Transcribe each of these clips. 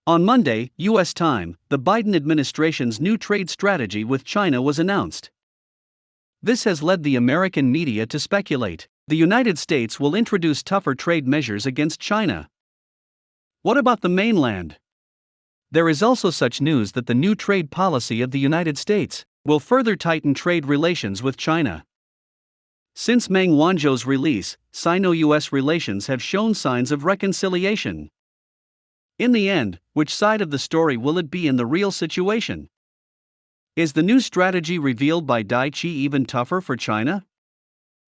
On Monday, U.S. time, the Biden administration's new trade strategy with China was announced. This has led the American media to speculate the United States will introduce tougher trade measures against China. What about the mainland? There is also such news that the new trade policy of the United States will further tighten trade relations with China. Since Meng Wanzhou's release, Sino-US relations have shown signs of reconciliation. In the end, which side of the story will it be in the real situation? Is the new strategy revealed by Dai Qi even tougher for China?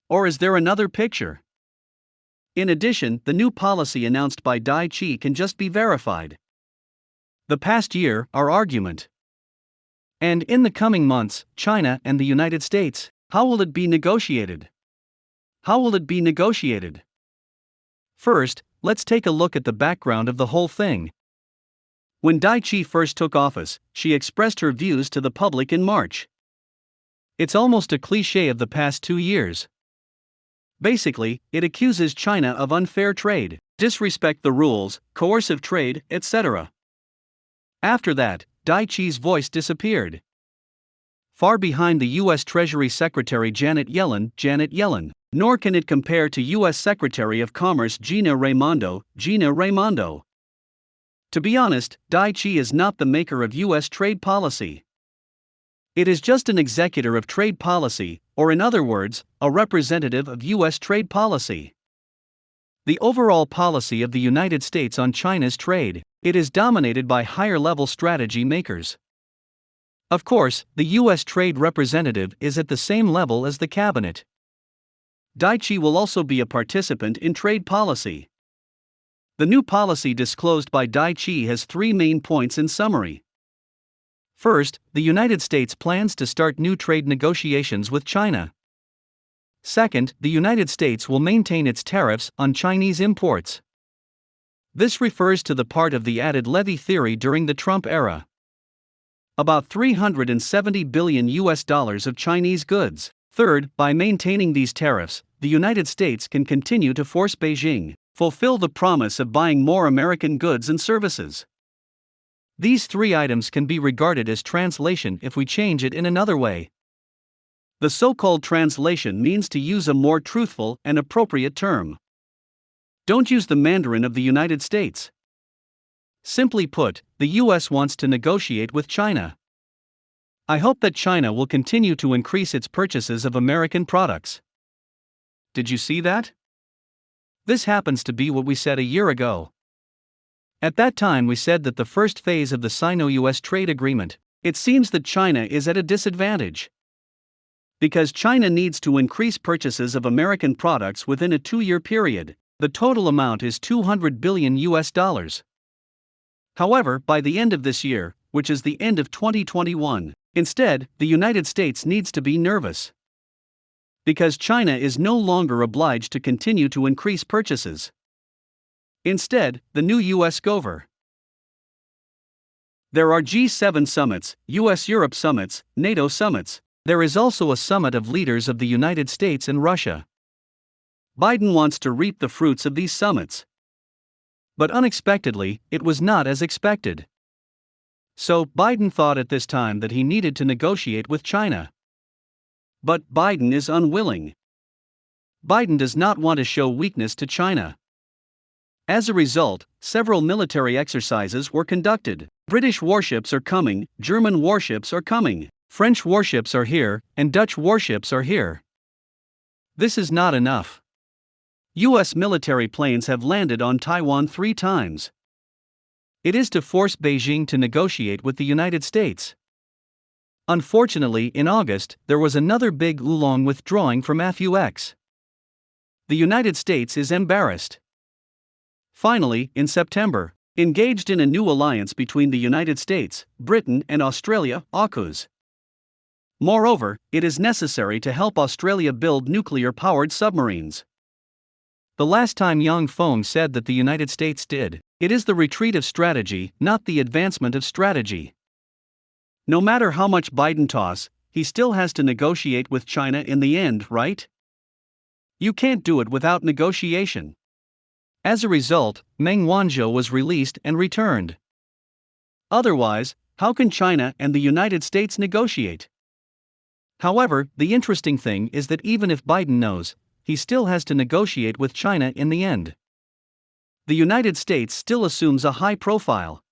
Or is there another picture? In addition, the new policy announced by Dai Qi can just be verified. The past year, our argument. And in the coming months, China and the United States, how will it be negotiated? How will it be negotiated? First, let's take a look at the background of the whole thing. When Dai Qi first took office, she expressed her views to the public in March. It's almost a cliché of the past 2 years. Basically, it accuses China of unfair trade, disrespect the rules, coercive trade, etc. After that, Dai Qi's voice disappeared. Far behind the U.S. Treasury Secretary Janet Yellen, nor can it compare to U.S. Secretary of Commerce Gina Raimondo. To be honest, Dai Qi is not the maker of U.S. trade policy. It is just an executor of trade policy, or in other words, a representative of U.S. trade policy. The overall policy of the United States on China's trade, it is dominated by higher-level strategy makers. Of course, the U.S. trade representative is at the same level as the cabinet. Dai Qi will also be a participant in trade policy. The new policy disclosed by Dai Qi has 3 main points in summary. First, the United States plans to start new trade negotiations with China. Second, the United States will maintain its tariffs on Chinese imports. This refers to the part of the added levy theory during the Trump era. About $370 billion of Chinese goods. Third, by maintaining these tariffs, the United States can continue to force Beijing fulfill the promise of buying more American goods and services. These 3 items can be regarded as translation if we change it in another way. The so-called translation means to use a more truthful and appropriate term. Don't use the Mandarin of the United States. Simply put, the US wants to negotiate with China. I hope that China will continue to increase its purchases of American products. Did you see that? This happens to be what we said a year ago. At that time we said that the first phase of the Sino-US trade agreement, it seems that China is at a disadvantage. Because China needs to increase purchases of American products within a 2-year period, the total amount is $200 billion. However, by the end of this year, which is the end of 2021, instead, the United States needs to be nervous. Because China is no longer obliged to continue to increase purchases. Instead, the new U.S. government. There are G7 summits, US-Europe summits, NATO summits. There is also a summit of leaders of the United States and Russia. Biden wants to reap the fruits of these summits. But unexpectedly, it was not as expected. So, Biden thought at this time that he needed to negotiate with China. But Biden is unwilling. Biden does not want to show weakness to China. As a result, several military exercises were conducted. British warships are coming, German warships are coming, French warships are here, and Dutch warships are here. This is not enough. U.S. military planes have landed on Taiwan 3 times. It is to force Beijing to negotiate with the United States. Unfortunately, in August, there was another big oolong withdrawing from FUX. The United States is embarrassed. Finally, in September, engaged in a new alliance between the United States, Britain, and Australia, AUKUS. Moreover, it is necessary to help Australia build nuclear-powered submarines. The last time Yang Feng said that the United States did, it is the retreat of strategy, not the advancement of strategy. No matter how much Biden toss, he still has to negotiate with China in the end, right? You can't do it without negotiation. As a result, Meng Wanzhou was released and returned. Otherwise, how can China and the United States negotiate? However, the interesting thing is that even if Biden knows, he still has to negotiate with China in the end. The United States still assumes a high profile.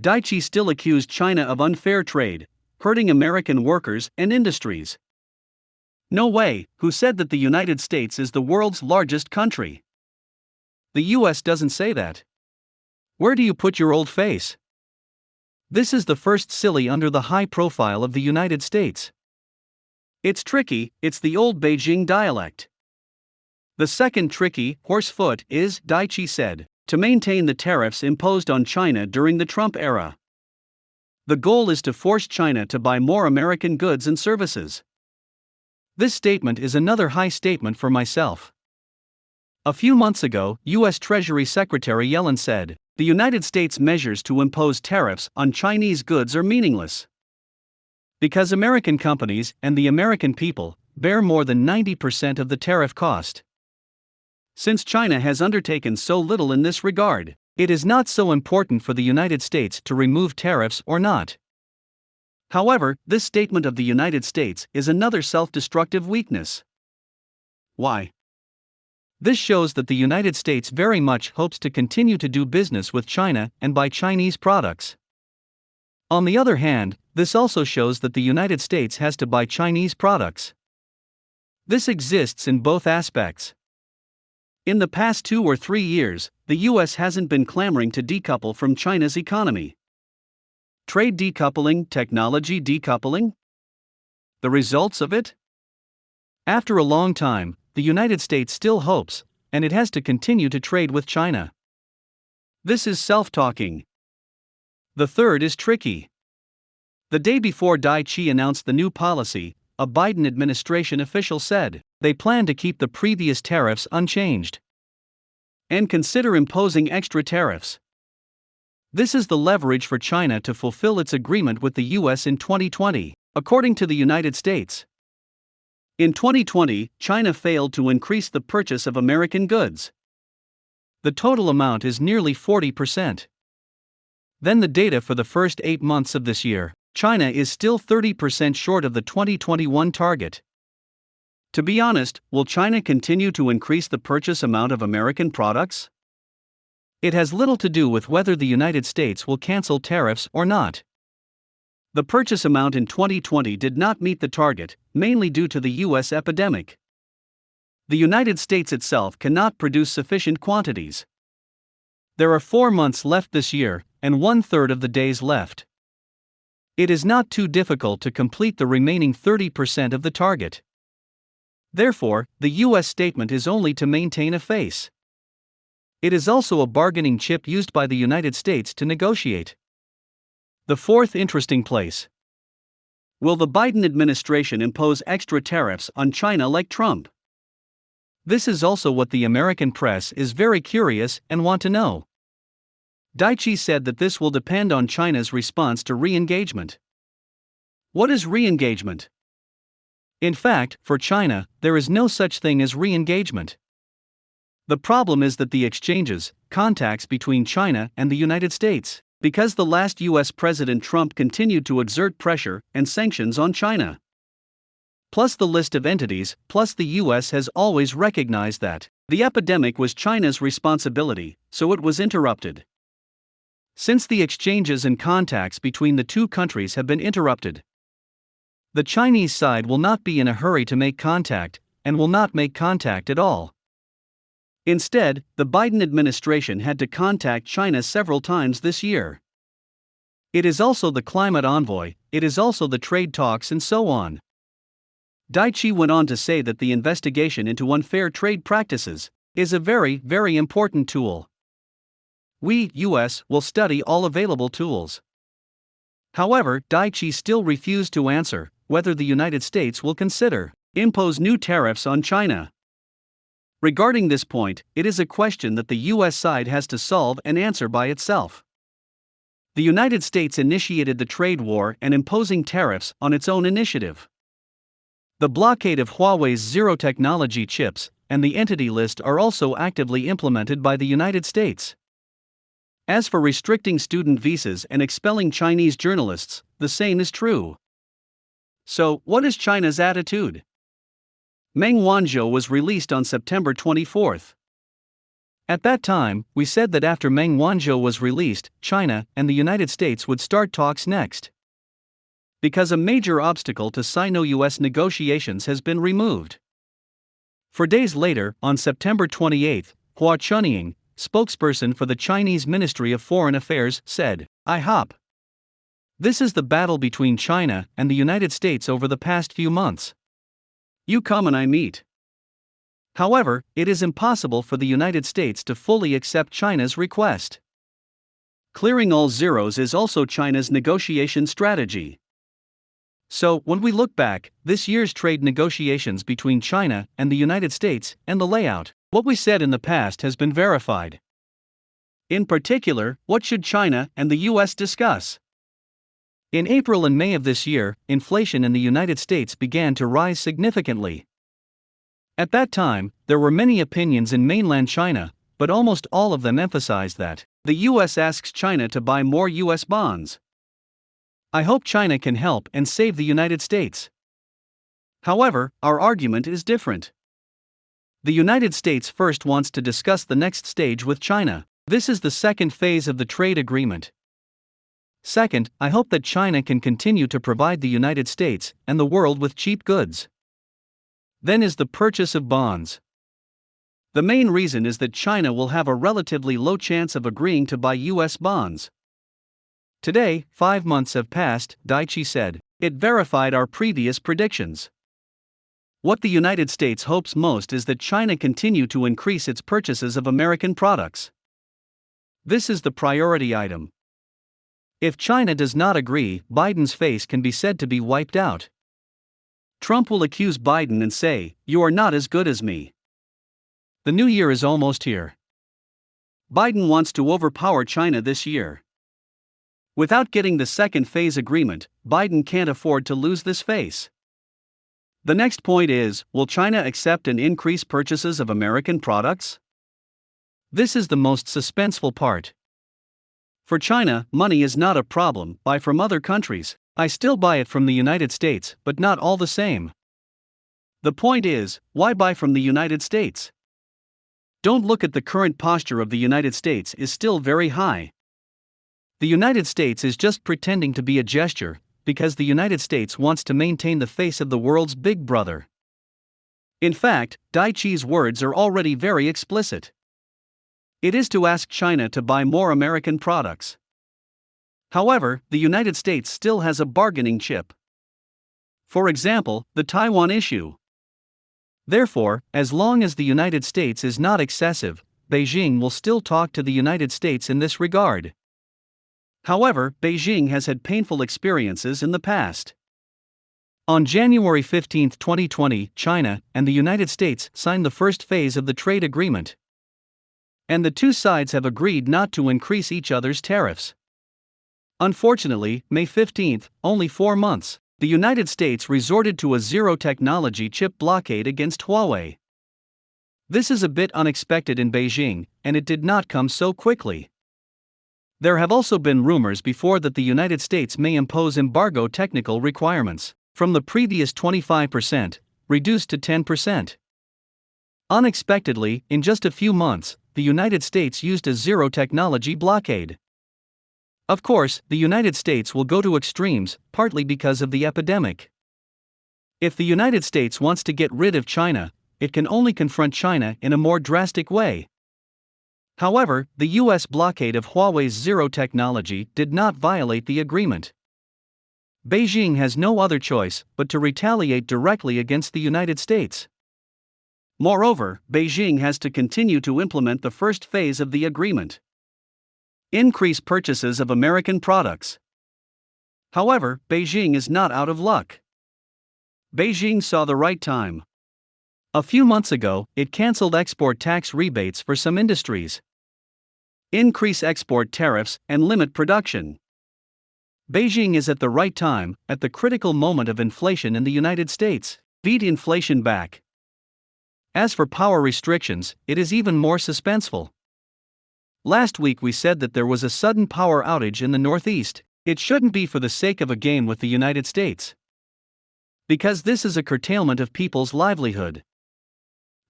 Daiichi still accused China of unfair trade, hurting American workers and industries. No way, who said that the United States is the world's largest country? The US doesn't say that. Where do you put your old face? This is the first silly under the high profile of the United States. It's tricky, it's the old Beijing dialect. The second tricky horsefoot is, Daiichi said, to maintain the tariffs imposed on China during the Trump era. The goal is to force China to buy more American goods and services. This statement is another high statement for myself. A few months ago, U.S. Treasury Secretary Yellen said, the United States measures to impose tariffs on Chinese goods are meaningless. Because American companies and the American people bear more than 90% of the tariff cost. Since China has undertaken so little in this regard, it is not so important for the United States to remove tariffs or not. However, this statement of the United States is another self-destructive weakness. Why? This shows that the United States very much hopes to continue to do business with China and buy Chinese products. On the other hand, this also shows that the United States has to buy Chinese products. This exists in both aspects. In the past 2 or 3 years, the US hasn't been clamoring to decouple from China's economy. Trade decoupling, technology decoupling? The results of it? After a long time, the United States still hopes, and it has to continue to trade with China. This is self-talking. The third is tricky. The day before Daiichi announced the new policy, a Biden administration official said, they plan to keep the previous tariffs unchanged and consider imposing extra tariffs. This is the leverage for China to fulfill its agreement with the US in 2020, according to the United States. In 2020, China failed to increase the purchase of American goods. The total amount is nearly 40%. Then the data for the first 8 months of this year, China is still 30% short of the 2021 target. To be honest, will China continue to increase the purchase amount of American products? It has little to do with whether the United States will cancel tariffs or not. The purchase amount in 2020 did not meet the target, mainly due to the US epidemic. The United States itself cannot produce sufficient quantities. There are 4 months left this year, and 1/3 of the days left. It is not too difficult to complete the remaining 30% of the target. Therefore, the US statement is only to maintain a face. It is also a bargaining chip used by the United States to negotiate. The fourth interesting place. Will the Biden administration impose extra tariffs on China like Trump? This is also what the American press is very curious and want to know. Daiichi said that this will depend on China's response to re-engagement. What is re-engagement? In fact, for China, there is no such thing as re-engagement. The problem is that the exchanges, contacts between China and the United States, because the last US President Trump continued to exert pressure and sanctions on China. Plus the list of entities, plus the US has always recognized that the epidemic was China's responsibility, so it was interrupted. Since the exchanges and contacts between the two countries have been interrupted, the Chinese side will not be in a hurry to make contact, and will not make contact at all. Instead, the Biden administration had to contact China several times this year. It is also the climate envoy, it is also the trade talks and so on. Daiichi went on to say that the investigation into unfair trade practices is a very, very important tool. We, US, will study all available tools. However, Daiichi still refused to answer whether the United States will consider impose new tariffs on China. Regarding this point, it is a question that the US side has to solve and answer by itself. The United States initiated the trade war and imposing tariffs on its own initiative. The blockade of Huawei's zero-technology chips and the entity list are also actively implemented by the United States. As for restricting student visas and expelling Chinese journalists, the same is true. So, what is China's attitude? Meng Wanzhou was released on September 24. At that time, we said that after Meng Wanzhou was released, China and the United States would start talks next. Because a major obstacle to Sino-US negotiations has been removed. 4 days later, on September 28, Hua Chunying, spokesperson for the Chinese Ministry of Foreign Affairs, said, "I hop. This is the battle between China and the United States over the past few months. You come and I meet." However, it is impossible for the United States to fully accept China's request. Clearing all zeros is also China's negotiation strategy. So, when we look back, this year's trade negotiations between China and the United States and the layout, what we said in the past has been verified. In particular, what should China and the US discuss? In April and May of this year, inflation in the United States began to rise significantly. At that time, there were many opinions in mainland China, but almost all of them emphasized that the US asks China to buy more US bonds. I hope China can help and save the United States. However, our argument is different. The United States first wants to discuss the next stage with China. This is the second phase of the trade agreement. Second, I hope that China can continue to provide the United States and the world with cheap goods. Then is the purchase of bonds. The main reason is that China will have a relatively low chance of agreeing to buy US bonds. Today, 5 months have passed, Daichi said. It verified our previous predictions. What the United States hopes most is that China continue to increase its purchases of American products. This is the priority item. If China does not agree, Biden's face can be said to be wiped out. Trump will accuse Biden and say, "You are not as good as me." The new year is almost here. Biden wants to overpower China this year. Without getting the second phase agreement, Biden can't afford to lose this face. The next point is, will China accept and increase purchases of American products? This is the most suspenseful part. For China, money is not a problem. Buy from other countries. I still buy it from the United States, but not all the same. The point is, why buy from the United States? Don't look at the current posture of the United States is still very high. The United States is just pretending to be a gesture, because the United States wants to maintain the face of the world's big brother. In fact, Daichi's words are already very explicit. It is to ask China to buy more American products. However, the United States still has a bargaining chip. For example, the Taiwan issue. Therefore, as long as the United States is not excessive, Beijing will still talk to the United States in this regard. However, Beijing has had painful experiences in the past. On January 15, 2020, China and the United States signed the first phase of the trade agreement. And the two sides have agreed not to increase each other's tariffs. Unfortunately, May 15, only 4 months, the United States resorted to a zero-technology chip blockade against Huawei. This is a bit unexpected in Beijing, and it did not come so quickly. There have also been rumors before that the United States may impose embargo technical requirements, from the previous 25%, reduced to 10%. Unexpectedly, in just a few months, the United States used a zero-technology blockade. Of course, the United States will go to extremes, partly because of the epidemic. If the United States wants to get rid of China, it can only confront China in a more drastic way. However, the US blockade of Huawei's zero technology did not violate the agreement. Beijing has no other choice but to retaliate directly against the United States. Moreover, Beijing has to continue to implement the first phase of the agreement. Increase purchases of American products. However, Beijing is not out of luck. Beijing saw the right time. A few months ago, it cancelled export tax rebates for some industries. Increase export tariffs and limit production. Beijing is at the right time, at the critical moment of inflation in the United States, beat inflation back. As for power restrictions, it is even more suspenseful. Last week we said that there was a sudden power outage in the Northeast. It shouldn't be for the sake of a game with the United States, because this is a curtailment of people's livelihood.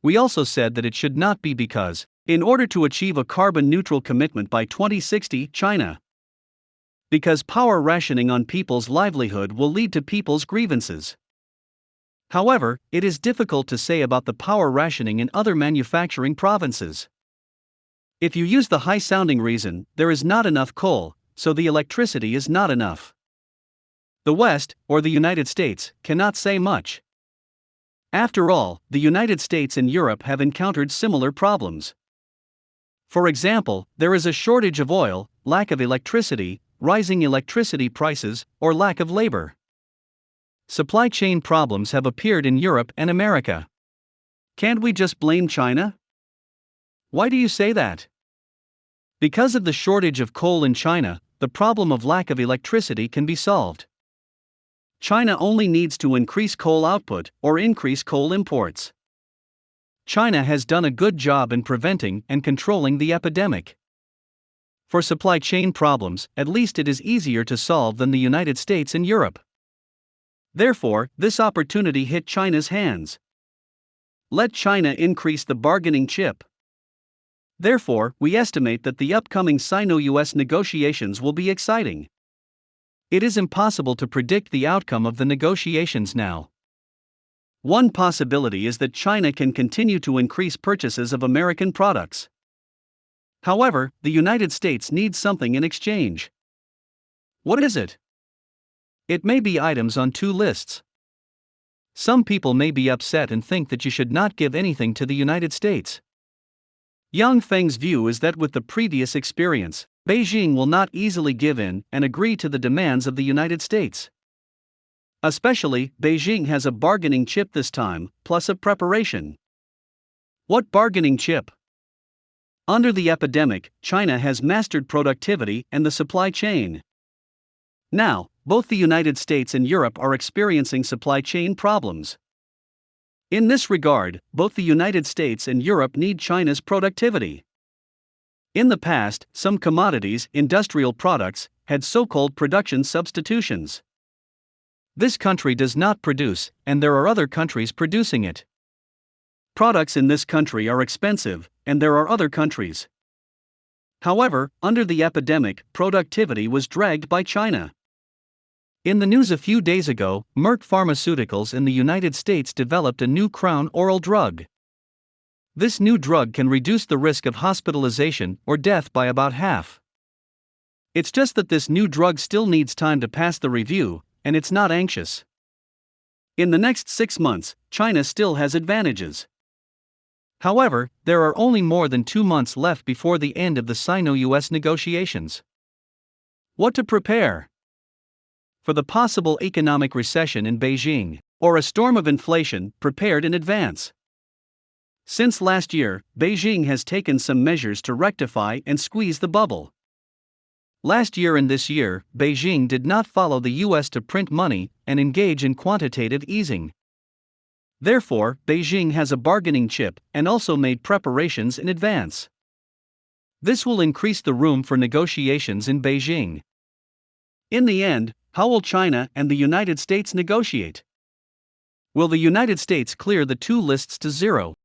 We also said that it should not be because, in order to achieve a carbon-neutral commitment by 2060, China. Because power rationing on people's livelihood will lead to people's grievances. However, it is difficult to say about the power rationing in other manufacturing provinces. If you use the high-sounding reason, there is not enough coal, so the electricity is not enough. The West, or the United States, cannot say much. After all, the United States and Europe have encountered similar problems. For example, there is a shortage of oil, lack of electricity, rising electricity prices, or lack of labor. Supply chain problems have appeared in Europe and America. Can't we just blame China? Why do you say that? Because of the shortage of coal in China, the problem of lack of electricity can be solved. China only needs to increase coal output or increase coal imports. China has done a good job in preventing and controlling the epidemic. For supply chain problems, at least it is easier to solve than the United States and Europe. Therefore, this opportunity hit China's hands. Let China increase the bargaining chip. Therefore, we estimate that the upcoming Sino-US negotiations will be exciting. It is impossible to predict the outcome of the negotiations now. One possibility is that China can continue to increase purchases of American products. However, the United States needs something in exchange. What is it? It may be items on two lists. Some people may be upset and think that you should not give anything to the United States. Yang Feng's view is that with the previous experience, Beijing will not easily give in and agree to the demands of the United States. Especially, Beijing has a bargaining chip this time, plus a preparation. What bargaining chip? Under the epidemic, China has mastered productivity and the supply chain. Now, both the United States and Europe are experiencing supply chain problems. In this regard, both the United States and Europe need China's productivity. In the past, some commodities, industrial products, had so-called production substitutions. This country does not produce, and there are other countries producing it. Products in this country are expensive, and there are other countries. However, under the epidemic, productivity was dragged by China. In the news a few days ago, Merck Pharmaceuticals in the United States developed a new crown oral drug. This new drug can reduce the risk of hospitalization or death by about half. It's just that this new drug still needs time to pass the review, and it's not anxious. In the next 6 months, China still has advantages. However, there are only more than 2 months left before the end of the Sino-US negotiations. What to prepare? For the possible economic recession in Beijing, or a storm of inflation, prepared in advance. Since last year, Beijing has taken some measures to rectify and squeeze the bubble. Last year and this year, Beijing did not follow the US to print money and engage in quantitative easing. Therefore, Beijing has a bargaining chip and also made preparations in advance. This will increase the room for negotiations in Beijing. In the end, how will China and the United States negotiate? Will the United States clear the two lists to zero?